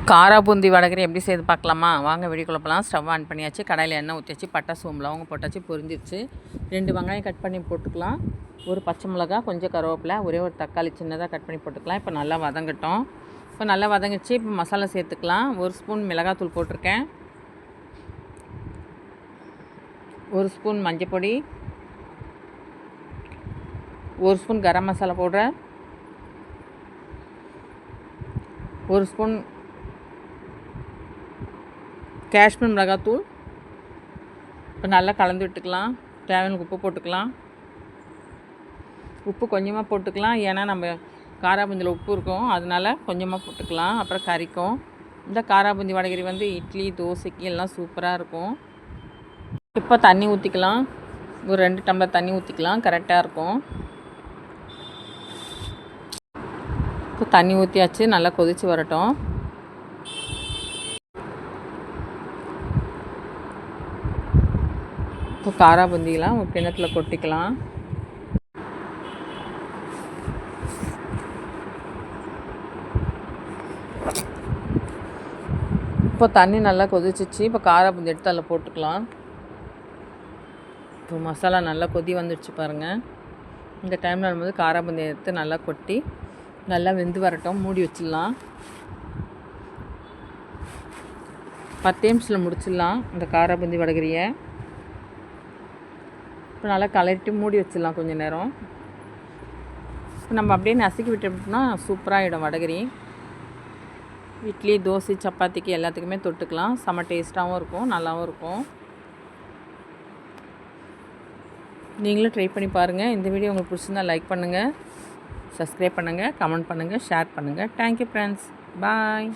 காரா பூந்தி வடகரி எப்படி செய்து பார்க்கலாமா? வாங்க வீடியோக்குள்ள போகலாம். ஸ்டவ் ஆன் பண்ணியாச்சு. கடாயில் எண்ணெய் ஊற்றியாச்சு. பட்டை சோம்பு லவங்க போட்டாச்சு. பொரிஞ்சிருச்சு. 2 வெங்காயம் கட் பண்ணி போட்டுக்கலாம். ஒரு பச்சை மிளகா, கொஞ்சம் கருவேப்பிலை, ஒரே ஒரு தக்காளி சின்னதாக கட் பண்ணி போட்டுக்கலாம். இப்போ நல்லா வதங்கட்டும். இப்போ நல்லா வதங்கிடுச்சு. இப்போ மசாலா சேர்த்துக்கலாம். 1 ஸ்பூன் மிளகாத்தூள் போட்டிருக்கேன். 1 ஸ்பூன் மஞ்சள் பொடி, 1 spoon garam masala powder, 1 spoon Kashmir மிளகாத்தூள். இப்போ நல்லா கலந்து விட்டுக்கலாம். தேவையான உப்பு போட்டுக்கலாம். உப்பு கொஞ்சமாக போட்டுக்கலாம், ஏன்னா நம்ம காரா பூந்தியில் உப்பு இருக்கும், அதனால் கொஞ்சமாக போட்டுக்கலாம். அப்புறம் கறிக்கும். இந்த காரா பூந்தி வடகரி வந்து இட்லி தோசைக்கு எல்லாம் சூப்பராக இருக்கும். இப்போ தண்ணி ஊற்றிக்கலாம். ஒரு 2 டம்ளர் தண்ணி ஊற்றிக்கலாம், கரெக்டாக இருக்கும். இப்போ தண்ணி ஊற்றியாச்சு. நல்லா கொதித்து வரட்டும். இப்போ காரா பூந்திலாம் ஒரு கிணத்துல கொட்டிக்கலாம். இப்போ தண்ணி நல்லா கொதிச்சிச்சு. இப்போ காரா பூந்தி எடுத்து அதில் போட்டுக்கலாம். இப்போ மசாலா நல்லா கொதி வந்துடுச்சு பாருங்கள். இந்த டைமில் வரும்போது காரா பூந்தி எடுத்து நல்லா கொட்டி நல்லா வெந்து வரட்டும். மூடி வச்சிடலாம். 10 நிமிஷத்தில் முடிச்சிடலாம் இந்த காரா பூந்தி வடகரியை. இப்போ நல்லா கலட்டி மூடி வச்சிடலாம் கொஞ்சம் நேரம். இப்போ நம்ம அப்படியே நசுக்கி விட்டோம்னா சூப்பராகிடும் வடகரி. இட்லி தோசை சப்பாத்திக்கு எல்லாத்துக்குமே தொட்டுக்கலாம். செம்ம டேஸ்ட்டாகவும் இருக்கும், நல்லாவும் இருக்கும். நீங்களும் ட்ரை பண்ணி பாருங்கள். இந்த வீடியோ உங்களுக்கு பிடிச்சிருந்தா லைக் பண்ணுங்கள், சப்ஸ்கிரைப் பண்ணுங்கள், கமெண்ட் பண்ணுங்கள், ஷேர் பண்ணுங்கள். Thank you friends. பாய்.